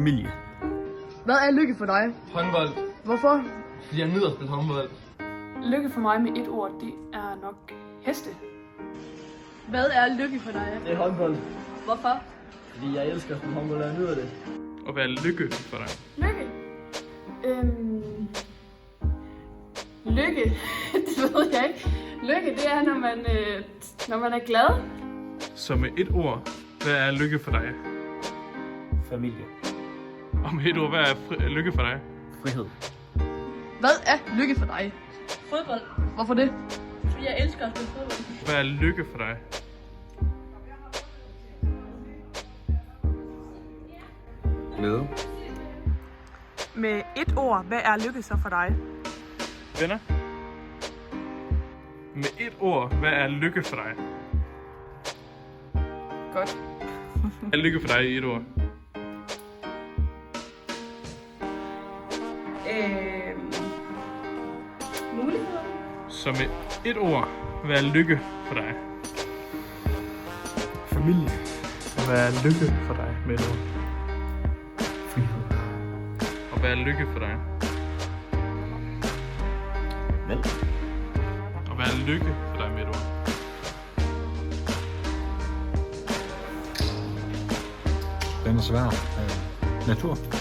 Familie. Hvad er lykke for dig? Håndbold. Hvorfor? Fordi jeg nyder at spille håndbold. Lykke for mig med et ord, det er nok heste. Hvad er lykke for dig? Det er håndbold, Hvorfor? fordi jeg elsker at spille håndbold, og jeg nyder det. Og hvad er lykke for dig? Lykke? Lykke? Det ved jeg ikke. Lykke, det er, når man er glad. Så med et ord, hvad er lykke for dig? Familie. Og med et ord, hvad er lykke for dig? Frihed. Hvad er lykke for dig? Fodbold, Hvorfor det? fordi jeg elsker at spille fodbold. Hvad er lykke for dig? Glæde. Med et ord, hvad er lykke så for dig? Venner? Med et ord, hvad er lykke for dig? Godt. Hvad er lykke for dig i et ord? Muligheder? Så med et ord, hvad er lykke for dig? Familie. Og hvad er lykke for dig med et ord? Frihed. Og hvad er lykke for dig? Valg. Og hvad er lykke for dig med et ord? Den er svær. Natur.